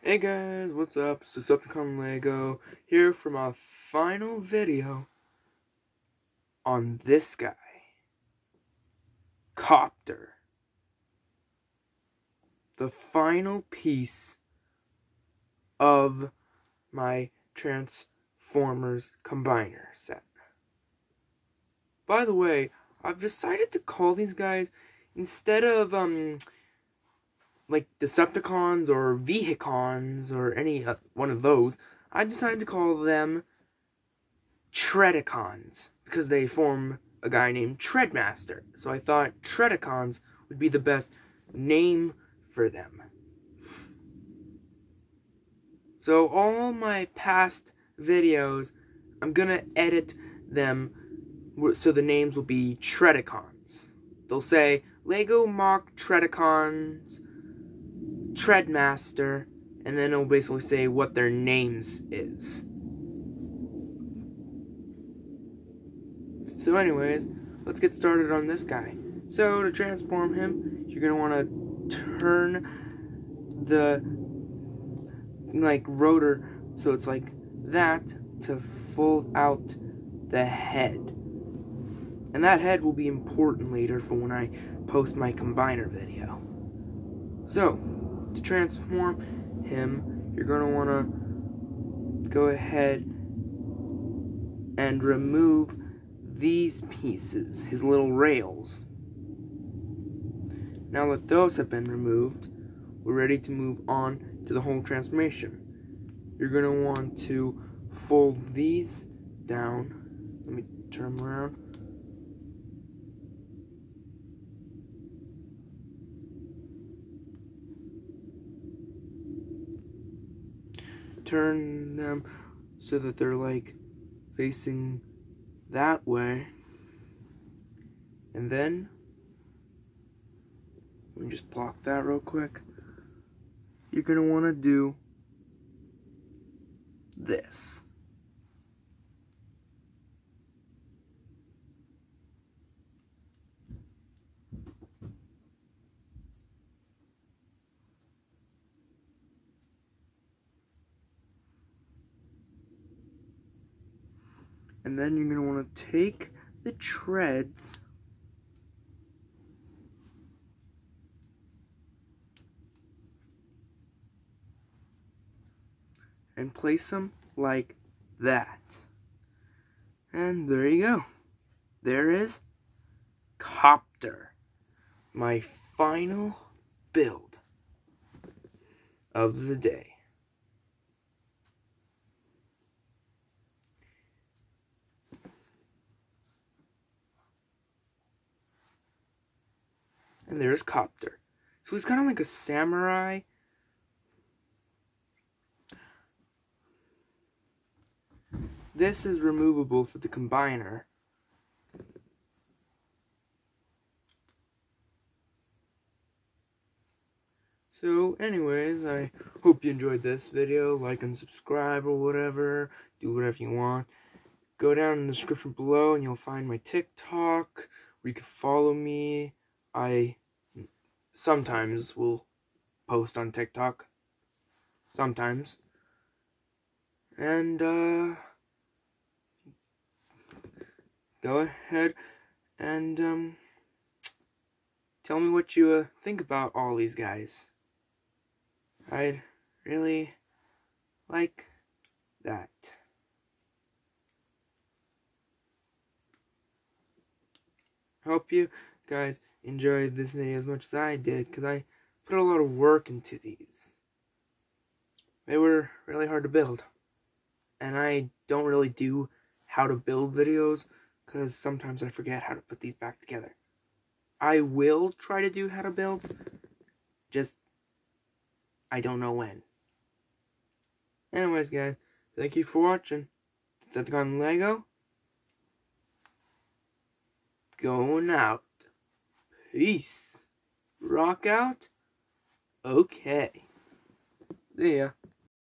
Hey guys, what's up? It's Decepticon Lego here for my final video on this guy, Copter. The final piece of my Transformers Combiner set. By the way, I've decided to call these guys, instead of like Decepticons or Vehicons or any one of those, I decided to call them treadicons because they form a guy named Treadmaster. So I thought treadicons would be the best name for them. So all my past videos, I'm gonna edit them so the names will be treadicons. They'll say Lego Mock Treadicons Treadmaster, and then it'll basically say what their names is. So anyways, let's get started on this guy. So to transform him, you're going to want to turn the rotor so it's like that to fold out the head. And that head will be important later for when I post my combiner video. So, to transform him, you're going to want to go ahead and remove these pieces, his little rails. Now that those have been removed, we're ready to move on to the whole transformation. You're going to want to fold these down. Let me turn them around. Turn them so that they're like facing that way, and then let me just block that real quick. You're gonna want to do this. And then you're going to want to take the treads and place them like that. And there you go. There is Copter, my final build of the day. And there's Copter. So he's kind of like a samurai. This is removable for the combiner. So anyways, I hope you enjoyed this video. Like and subscribe or whatever. Do whatever you want. Go down in the description below and you'll find my TikTok where you can follow me. I sometimes will post on TikTok. Sometimes. And, go ahead and, tell me what you, think about all these guys. I'd really like that. I hope you guys enjoyed this video as much as I did, because I put a lot of work into these. They were really hard to build, and I don't really do how to build videos because sometimes I forget how to put these back together. I will try to do how to build, just I don't know when. Anyways guys, thank you for watching. Decepticon Lego going out. Peace. Rock out? Okay. See ya.